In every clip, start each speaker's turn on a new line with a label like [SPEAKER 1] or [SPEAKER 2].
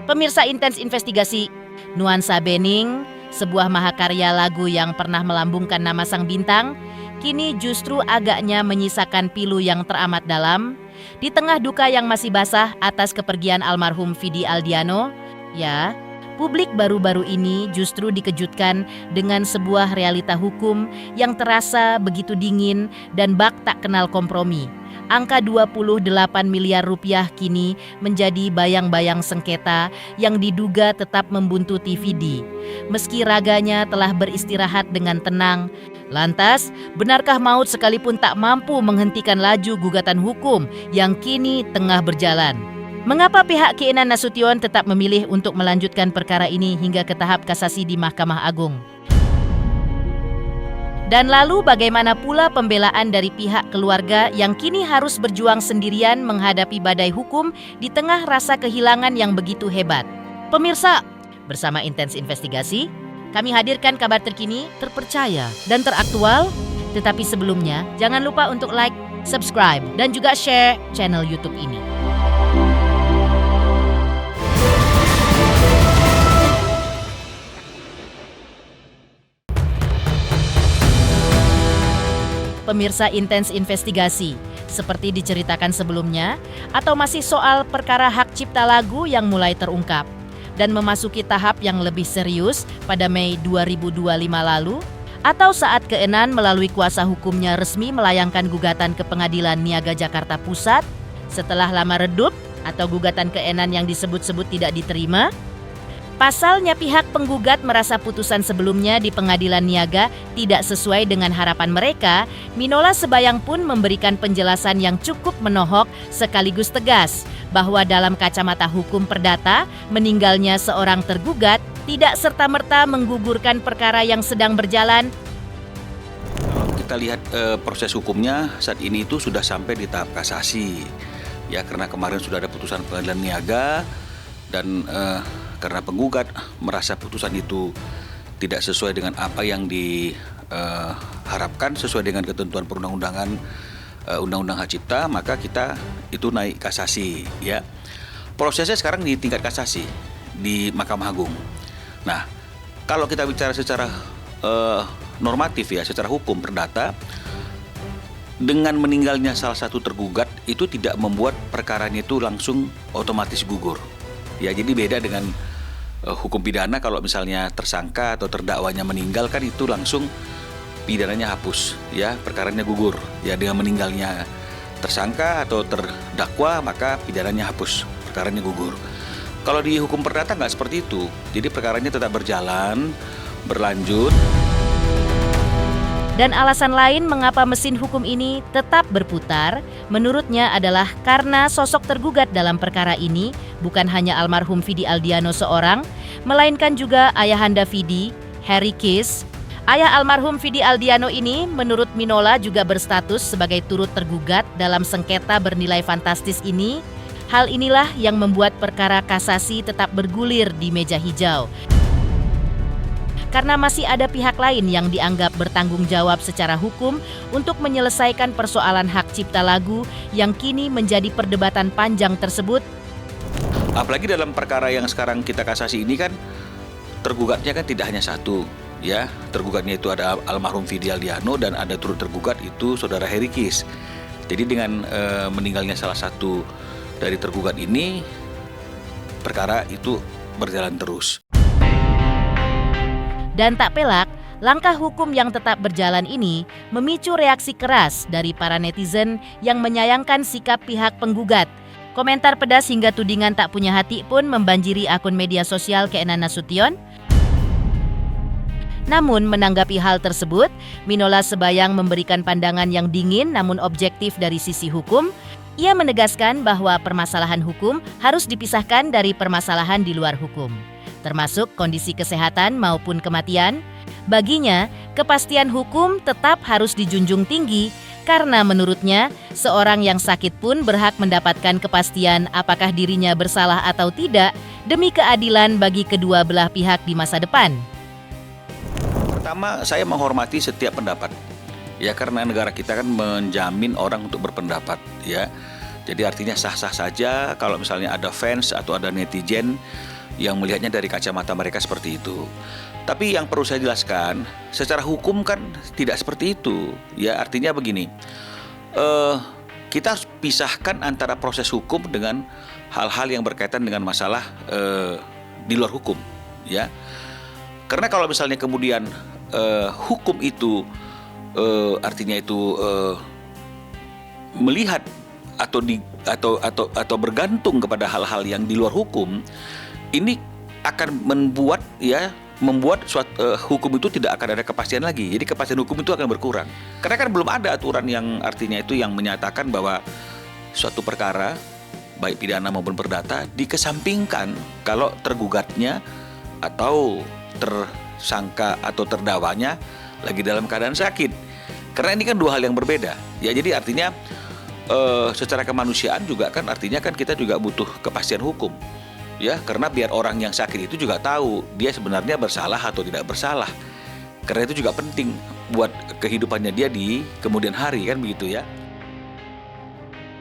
[SPEAKER 1] Pemirsa Intens Investigasi, Nuansa Bening, sebuah mahakarya lagu yang pernah melambungkan nama sang bintang, kini justru agaknya menyisakan pilu yang teramat dalam. Di tengah duka yang masih basah atas kepergian almarhum Vidi Aldiano, ya, publik baru-baru ini justru dikejutkan dengan sebuah realita hukum yang terasa begitu dingin dan bak tak kenal kompromi. Angka 28 miliar rupiah kini menjadi bayang-bayang sengketa yang diduga tetap membuntuti Vidi. Meski raganya telah beristirahat dengan tenang, lantas benarkah maut sekalipun tak mampu menghentikan laju gugatan hukum yang kini tengah berjalan? Mengapa pihak Ki Enan Nasution tetap memilih untuk melanjutkan perkara ini hingga ke tahap kasasi di Mahkamah Agung? Dan lalu bagaimana pula pembelaan dari pihak keluarga yang kini harus berjuang sendirian menghadapi badai hukum di tengah rasa kehilangan yang begitu hebat? Pemirsa, bersama Intens Investigasi, kami hadirkan kabar terkini, terpercaya, dan teraktual. Tetapi sebelumnya, jangan lupa untuk like, subscribe, dan juga share channel YouTube ini. Pemirsa Intens Investigasi, seperti diceritakan sebelumnya, atau masih soal perkara hak cipta lagu yang mulai terungkap dan memasuki tahap yang lebih serius pada Mei 2025 lalu, atau saat Ki Enan melalui kuasa hukumnya resmi melayangkan gugatan ke Pengadilan Niaga Jakarta Pusat setelah lama redup atau gugatan Ki Enan yang disebut-sebut tidak diterima. Pasalnya pihak penggugat merasa putusan sebelumnya di Pengadilan Niaga tidak sesuai dengan harapan mereka. Minola Sebayang pun memberikan penjelasan yang cukup menohok sekaligus tegas bahwa dalam kacamata hukum perdata, meninggalnya seorang tergugat tidak serta-merta menggugurkan perkara yang sedang berjalan.
[SPEAKER 2] Kita lihat proses hukumnya saat ini itu sudah sampai di tahap kasasi. Ya, karena kemarin sudah ada putusan Pengadilan Niaga dan karena penggugat merasa putusan itu tidak sesuai dengan apa yang diharapkan sesuai dengan ketentuan perundang-undangan Undang-Undang Hak Cipta, maka kita itu naik kasasi. Ya, prosesnya sekarang di tingkat kasasi di Mahkamah Agung. Nah, kalau kita bicara secara normatif ya, secara hukum perdata, dengan meninggalnya salah satu tergugat itu tidak membuat perkaranya itu langsung otomatis gugur. Ya, jadi beda dengan hukum pidana. Kalau misalnya tersangka atau terdakwanya meninggal kan itu langsung pidananya hapus, ya, perkaranya gugur. Ya, dengan meninggalnya tersangka atau terdakwa maka pidananya hapus, perkaranya gugur. Kalau di hukum perdata nggak seperti itu. Jadi perkaranya tetap berjalan, berlanjut.
[SPEAKER 1] Dan alasan lain mengapa mesin hukum ini tetap berputar, menurutnya adalah karena sosok tergugat dalam perkara ini bukan hanya almarhum Vidi Aldiano seorang, melainkan juga ayahanda Vidi, Harry Kiss. Ayah almarhum Vidi Aldiano ini menurut Minola juga berstatus sebagai turut tergugat dalam sengketa bernilai fantastis ini. Hal inilah yang membuat perkara kasasi tetap bergulir di meja hijau. Karena masih ada pihak lain yang dianggap bertanggung jawab secara hukum untuk menyelesaikan persoalan hak cipta lagu yang kini menjadi perdebatan panjang tersebut.
[SPEAKER 2] Apalagi dalam perkara yang sekarang kita kasasi ini kan tergugatnya kan tidak hanya satu, ya. Tergugatnya itu ada almarhum Vidi Aldiano dan ada turut tergugat itu saudara Harry Kiss. Jadi dengan meninggalnya salah satu dari tergugat ini, perkara itu berjalan terus.
[SPEAKER 1] Dan tak pelak, langkah hukum yang tetap berjalan ini memicu reaksi keras dari para netizen yang menyayangkan sikap pihak penggugat. Komentar pedas hingga tudingan tak punya hati pun membanjiri akun media sosial Ki Enan Nasution. Namun menanggapi hal tersebut, Minola Sebayang memberikan pandangan yang dingin namun objektif dari sisi hukum. Ia menegaskan bahwa permasalahan hukum harus dipisahkan dari permasalahan di luar hukum, termasuk kondisi kesehatan maupun kematian. Baginya, kepastian hukum tetap harus dijunjung tinggi karena menurutnya, seorang yang sakit pun berhak mendapatkan kepastian apakah dirinya bersalah atau tidak demi keadilan bagi kedua belah pihak di masa depan.
[SPEAKER 2] Pertama, saya menghormati setiap pendapat. Ya, karena negara kita kan menjamin orang untuk berpendapat, ya. Jadi artinya sah-sah saja kalau misalnya ada fans atau ada netizen yang melihatnya dari kacamata mereka seperti itu. Tapi yang perlu saya jelaskan, secara hukum kan tidak seperti itu. Ya, artinya begini, kita harus pisahkan antara proses hukum dengan hal-hal yang berkaitan dengan masalah di luar hukum. Ya, karena kalau misalnya kemudian hukum itu artinya itu melihat atau bergantung kepada hal-hal yang di luar hukum, ini akan membuat suatu hukum itu tidak akan ada kepastian lagi. Jadi kepastian hukum itu akan berkurang. Karena kan belum ada aturan yang artinya itu yang menyatakan bahwa suatu perkara baik pidana maupun perdata dikesampingkan kalau tergugatnya atau tersangka atau terdakwanya lagi dalam keadaan sakit. Karena ini kan dua hal yang berbeda. Ya, jadi artinya secara kemanusiaan juga kan artinya kan kita juga butuh kepastian hukum. Ya, karena biar orang yang sakit itu juga tahu dia sebenarnya bersalah atau tidak bersalah. Karena itu juga penting buat kehidupannya dia di kemudian hari, kan begitu ya.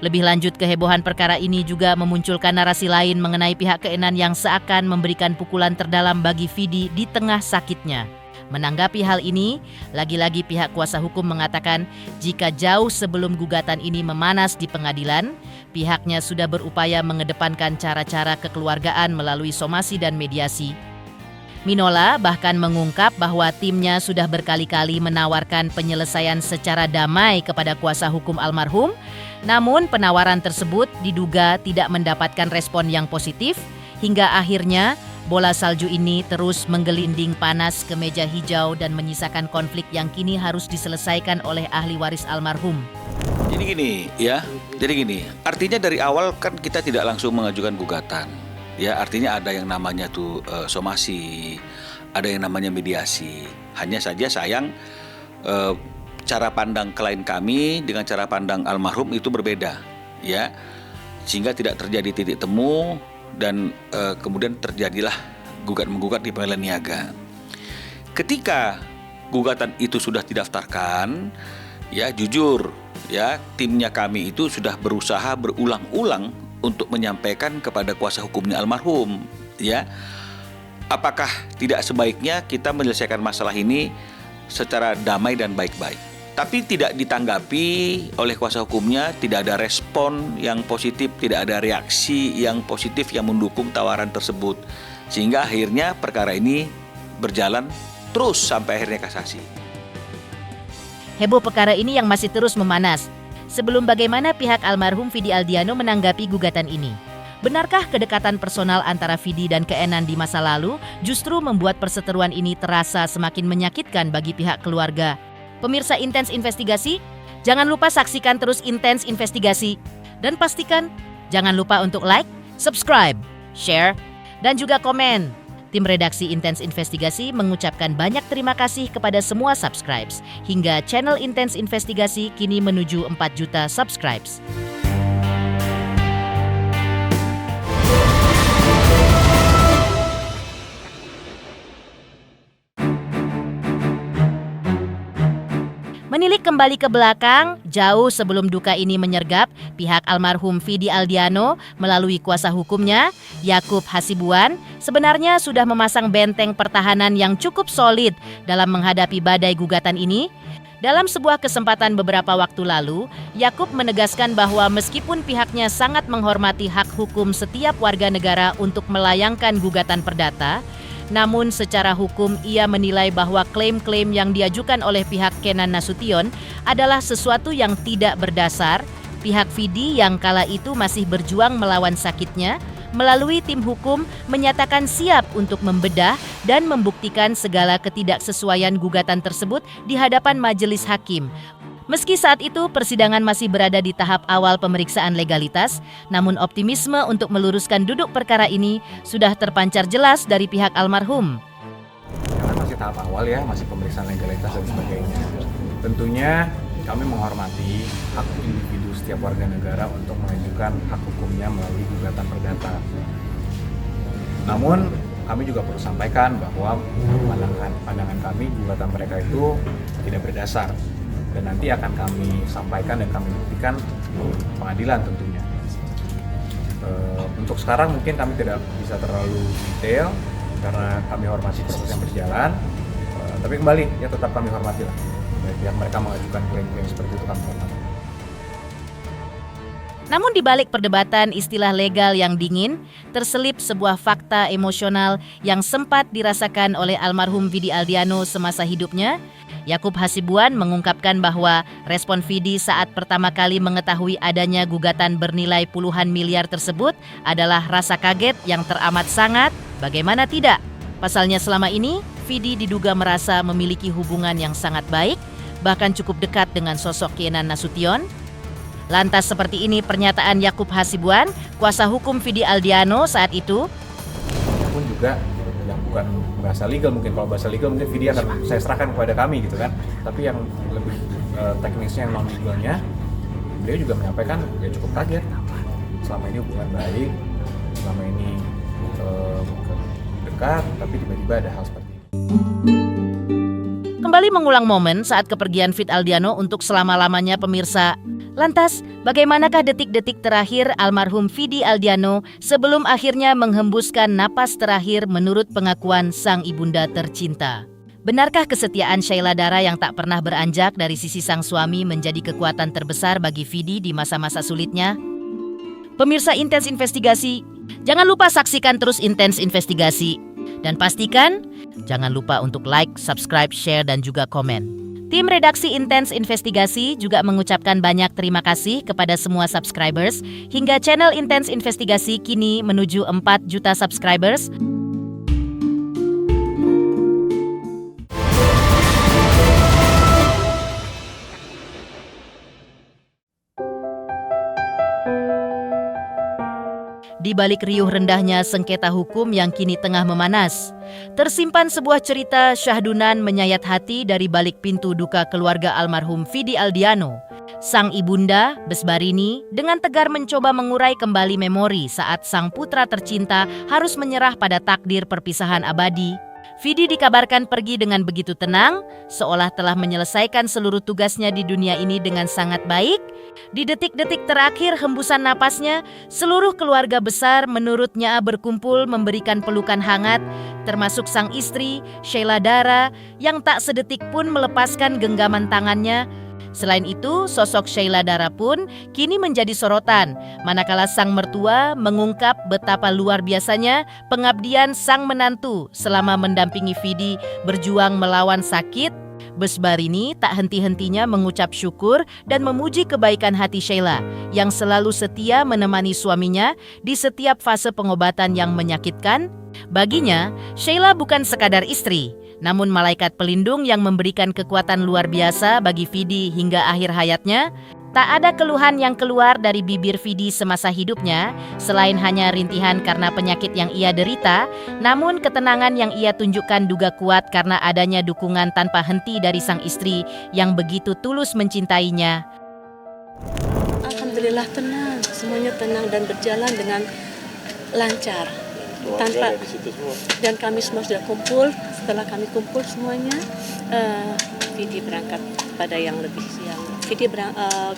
[SPEAKER 1] Lebih lanjut, kehebohan perkara ini juga memunculkan narasi lain mengenai pihak Keenan yang seakan memberikan pukulan terdalam bagi Vidi di tengah sakitnya. Menanggapi hal ini, lagi-lagi pihak kuasa hukum mengatakan jika jauh sebelum gugatan ini memanas di pengadilan, pihaknya sudah berupaya mengedepankan cara-cara kekeluargaan melalui somasi dan mediasi. Minola bahkan mengungkap bahwa timnya sudah berkali-kali menawarkan penyelesaian secara damai kepada kuasa hukum almarhum, namun penawaran tersebut diduga tidak mendapatkan respon yang positif, hingga akhirnya bola salju ini terus menggelinding panas ke meja hijau dan menyisakan konflik yang kini harus diselesaikan oleh ahli waris almarhum.
[SPEAKER 2] Jadi gini, artinya dari awal kan kita tidak langsung mengajukan gugatan. Ya, artinya ada yang namanya tuh somasi, ada yang namanya mediasi. Hanya saja sayang cara pandang klien kami dengan cara pandang almarhum itu berbeda, ya, sehingga tidak terjadi titik temu. Dan kemudian terjadilah gugat-menggugat di pengadilan niaga. Ketika gugatan itu sudah didaftarkan, ya jujur, ya timnya kami itu sudah berusaha berulang-ulang untuk menyampaikan kepada kuasa hukumnya almarhum, ya, apakah tidak sebaiknya kita menyelesaikan masalah ini secara damai dan baik-baik. Tapi tidak ditanggapi oleh kuasa hukumnya, tidak ada respon yang positif, tidak ada reaksi yang positif yang mendukung tawaran tersebut. Sehingga akhirnya perkara ini berjalan terus sampai akhirnya kasasi.
[SPEAKER 1] Heboh perkara ini yang masih terus memanas. Sebelum bagaimana pihak almarhum Vidi Aldiano menanggapi gugatan ini? Benarkah kedekatan personal antara Vidi dan Keenan di masa lalu justru membuat perseteruan ini terasa semakin menyakitkan bagi pihak keluarga? Pemirsa Intens Investigasi, jangan lupa saksikan terus Intens Investigasi. Dan pastikan jangan lupa untuk like, subscribe, share, dan juga komen. Tim redaksi Intens Investigasi mengucapkan banyak terima kasih kepada semua subscribes. Hingga channel Intens Investigasi kini menuju 4 juta subscribes. Menilik kembali ke belakang, jauh sebelum duka ini menyergap, pihak almarhum Vidi Aldiano melalui kuasa hukumnya, Yakub Hasibuan, sebenarnya sudah memasang benteng pertahanan yang cukup solid dalam menghadapi badai gugatan ini. Dalam sebuah kesempatan beberapa waktu lalu, Yakub menegaskan bahwa meskipun pihaknya sangat menghormati hak hukum setiap warga negara untuk melayangkan gugatan perdata, namun secara hukum ia menilai bahwa klaim-klaim yang diajukan oleh pihak Kenan Nasution adalah sesuatu yang tidak berdasar. Pihak Vidi yang kala itu masih berjuang melawan sakitnya, melalui tim hukum menyatakan siap untuk membedah dan membuktikan segala ketidaksesuaian gugatan tersebut di hadapan majelis hakim. Meski saat itu persidangan masih berada di tahap awal pemeriksaan legalitas, namun optimisme untuk meluruskan duduk perkara ini sudah terpancar jelas dari pihak almarhum.
[SPEAKER 3] Karena masih tahap awal ya, masih pemeriksaan legalitas dan sebagainya. Tentunya kami menghormati hak individu setiap warga negara untuk mengajukan hak hukumnya melalui gugatan perdata. Namun kami juga perlu sampaikan bahwa pandangan kami gugatan mereka itu tidak berdasar. Dan nanti akan kami sampaikan dan kami buktikan di pengadilan tentunya. Untuk untuk sekarang mungkin kami tidak bisa terlalu detail karena kami hormati proses yang berjalan. Tapi kembali ya tetap kami hormati lah. Yang mereka mengajukan klaim-klaim seperti itu kami hormati.
[SPEAKER 1] Namun di balik perdebatan istilah legal yang dingin, terselip sebuah fakta emosional yang sempat dirasakan oleh almarhum Vidi Aldiano semasa hidupnya. Yakub Hasibuan mengungkapkan bahwa respon Vidi saat pertama kali mengetahui adanya gugatan bernilai puluhan miliar tersebut adalah rasa kaget yang teramat sangat. Bagaimana tidak? Pasalnya selama ini, Vidi diduga merasa memiliki hubungan yang sangat baik, bahkan cukup dekat dengan sosok Kienan Nasution. Lantas seperti ini pernyataan Yakub Hasibuan, kuasa hukum Vidi Aldiano saat itu.
[SPEAKER 3] Pun juga yang bukan bahasa legal, mungkin kalau bahasa legal mungkin Vidi akan saya serahkan kepada kami gitu kan. Tapi yang lebih teknisnya, yang non legalnya, beliau juga menyampaikan ya cukup kaget. Selama ini hubungan baik, selama ini dekat, tapi tiba-tiba ada hal seperti ini.
[SPEAKER 1] Kembali mengulang momen saat kepergian Vidi Aldiano untuk selama-lamanya pemirsa. Lantas, bagaimanakah detik-detik terakhir almarhum Vidi Aldiano sebelum akhirnya menghembuskan napas terakhir menurut pengakuan sang ibunda tercinta? Benarkah kesetiaan Sheila Dara yang tak pernah beranjak dari sisi sang suami menjadi kekuatan terbesar bagi Vidi di masa-masa sulitnya? Pemirsa Intens Investigasi, jangan lupa saksikan terus Intens Investigasi. Dan pastikan, jangan lupa untuk like, subscribe, share, dan juga komen. Tim redaksi Intens Investigasi juga mengucapkan banyak terima kasih kepada semua subscribers hingga channel Intens Investigasi kini menuju 4 juta subscribers. Di balik riuh rendahnya sengketa hukum yang kini tengah memanas, tersimpan sebuah cerita syahdunan menyayat hati dari balik pintu duka keluarga almarhum Vidi Aldiano. Sang ibunda, Besbarini, dengan tegar mencoba mengurai kembali memori saat sang putra tercinta harus menyerah pada takdir perpisahan abadi. Vidi dikabarkan pergi dengan begitu tenang, seolah telah menyelesaikan seluruh tugasnya di dunia ini dengan sangat baik. Di detik-detik terakhir hembusan napasnya, seluruh keluarga besar menurutnya berkumpul memberikan pelukan hangat, termasuk sang istri, Sheila Dara, yang tak sedetik pun melepaskan genggaman tangannya. Selain itu, sosok Sheila Dara pun kini menjadi sorotan, manakala sang mertua mengungkap betapa luar biasanya pengabdian sang menantu selama mendampingi Vidi berjuang melawan sakit. Besbarini tak henti-hentinya mengucap syukur dan memuji kebaikan hati Sheila yang selalu setia menemani suaminya di setiap fase pengobatan yang menyakitkan. Baginya, Sheila bukan sekadar istri, namun malaikat pelindung yang memberikan kekuatan luar biasa bagi Vidi hingga akhir hayatnya. Tak ada keluhan yang keluar dari bibir Vidi semasa hidupnya, selain hanya rintihan karena penyakit yang ia derita, namun ketenangan yang ia tunjukkan duga kuat karena adanya dukungan tanpa henti dari sang istri yang begitu tulus mencintainya.
[SPEAKER 4] Alhamdulillah tenang, semuanya tenang dan berjalan dengan lancar. Tanpa dan kami semua sudah kumpul. Setelah kami kumpul semuanya, Vidi berangkat pada yang lebih siang. Vidi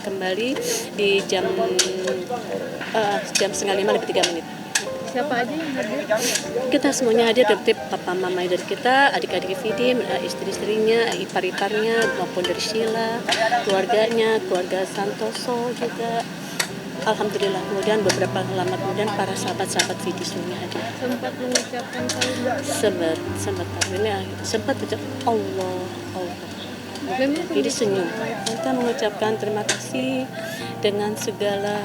[SPEAKER 4] kembali di jam 4:30
[SPEAKER 5] Siapa aja yang hadir?
[SPEAKER 4] Kita semuanya hadir, dari papa mama dari kita, adik-adik Vidi, istri-istrinya, ipar-iparnya maupun dari Sheila, keluarganya, keluarga Santoso juga. Alhamdulillah, kemudian beberapa lama kemudian para sahabat-sahabat Vidi semuanya hadir.
[SPEAKER 5] Sempat mengucapkan kalimat.
[SPEAKER 4] Sempat ucap Allah. Vidi senyum. Kita mengucapkan terima kasih dengan segala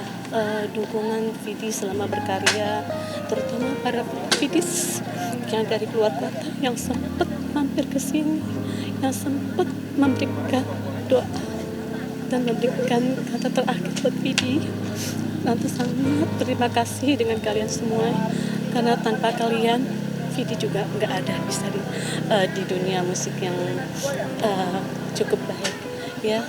[SPEAKER 4] dukungan Vidi selama berkarya, terutama para Vidis yang dari luar kota yang sempat mampir ke sini, yang sempat memberikan doa dan memberikan kata terakhir buat Vidi. Tante sangat terima kasih dengan kalian semua, karena tanpa kalian Vidi juga nggak ada bisa di dunia musik yang cukup baik ya.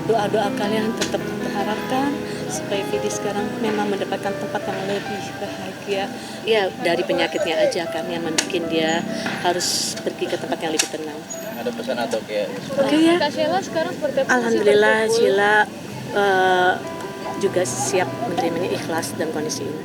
[SPEAKER 4] Doa-doa kalian tetap terharapkan supaya Vidi sekarang memang mendapatkan tempat yang lebih bahagia ya, dari penyakitnya aja kan yang membuat dia harus pergi ke tempat yang lebih tenang.
[SPEAKER 6] Ada pesan atau kayak
[SPEAKER 4] Oke ya.
[SPEAKER 5] Kak Sheila sekarang seperti apa?
[SPEAKER 4] Alhamdulillah Sheila juga siap menerimanya, ikhlas dalam kondisi ini.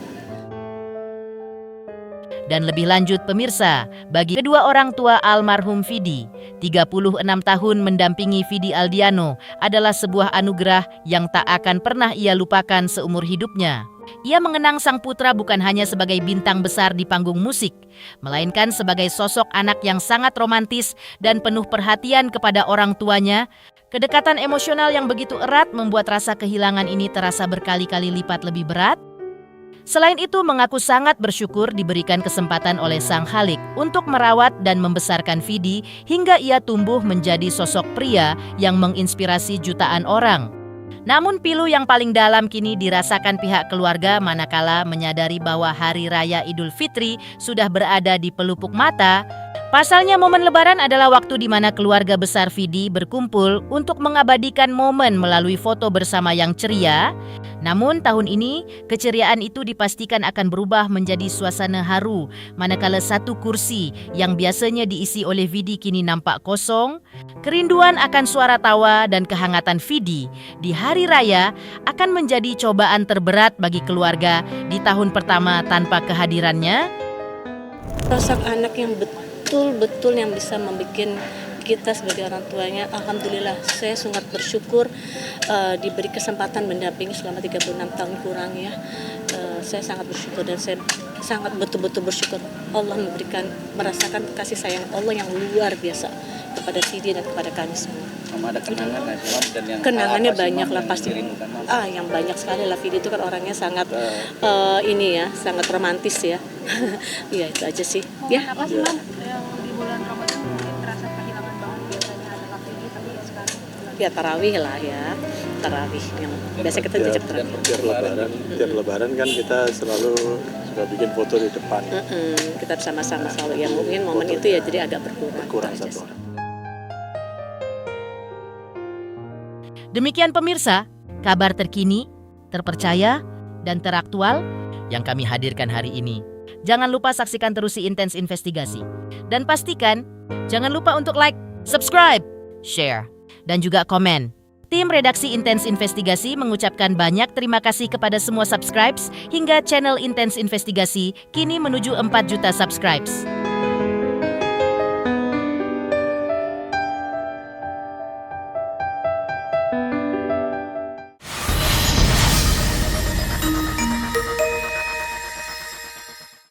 [SPEAKER 1] Dan lebih lanjut pemirsa, bagi kedua orang tua almarhum Vidi, 36 tahun mendampingi Vidi Aldiano adalah sebuah anugerah yang tak akan pernah ia lupakan seumur hidupnya. Ia mengenang sang putra bukan hanya sebagai bintang besar di panggung musik, melainkan sebagai sosok anak yang sangat romantis dan penuh perhatian kepada orang tuanya. Kedekatan emosional yang begitu erat membuat rasa kehilangan ini terasa berkali-kali lipat lebih berat. Selain itu, mengaku sangat bersyukur diberikan kesempatan oleh Sang Khalik untuk merawat dan membesarkan Vidi hingga ia tumbuh menjadi sosok pria yang menginspirasi jutaan orang. Namun pilu yang paling dalam kini dirasakan pihak keluarga manakala menyadari bahwa Hari Raya Idul Fitri sudah berada di pelupuk mata. Pasalnya momen Lebaran adalah waktu di mana keluarga besar Vidi berkumpul untuk mengabadikan momen melalui foto bersama yang ceria. Namun tahun ini keceriaan itu dipastikan akan berubah menjadi suasana haru manakala satu kursi yang biasanya diisi oleh Vidi kini nampak kosong. Kerinduan akan suara tawa dan kehangatan Vidi di Hari Raya akan menjadi cobaan terberat bagi keluarga di tahun pertama tanpa kehadirannya.
[SPEAKER 4] Sosok anak yang betul-betul yang bisa membuat kita sebagai orang tuanya, alhamdulillah saya sangat bersyukur diberi kesempatan mendampingi selama 36 tahun kurang ya. Saya sangat bersyukur dan saya sangat betul-betul bersyukur Allah merasakan kasih sayang Allah yang luar biasa kepada Vidi dan kepada kami semua.
[SPEAKER 2] Ada kenangan dan yang
[SPEAKER 4] kenangannya banyak lah pasti. Yang banyak sekali lah. Vidi itu kan orangnya sangat sangat romantis ya. Ya itu aja sih. Ya.
[SPEAKER 5] Apa sih Mam yang di bulan Ramadan mungkin terasa kehilangan banget biasanya ada Vidi tapi sekarang?
[SPEAKER 4] Ya tarawih lah ya. Tarawih yang biasa kita jejak tarawih.
[SPEAKER 6] Tiap lebaran kan kita selalu suka bikin foto di depan.
[SPEAKER 4] Kita bersama-sama selalu ya. Mungkin momen itu ya jadi agak berkurang
[SPEAKER 6] satu orang.
[SPEAKER 1] Demikian pemirsa, kabar terkini, terpercaya, dan teraktual yang kami hadirkan hari ini. Jangan lupa saksikan terus si Intens Investigasi. Dan pastikan, jangan lupa untuk like, subscribe, share, dan juga komen. Tim redaksi Intens Investigasi mengucapkan banyak terima kasih kepada semua subscribers hingga channel Intens Investigasi kini menuju 4 juta subscribers.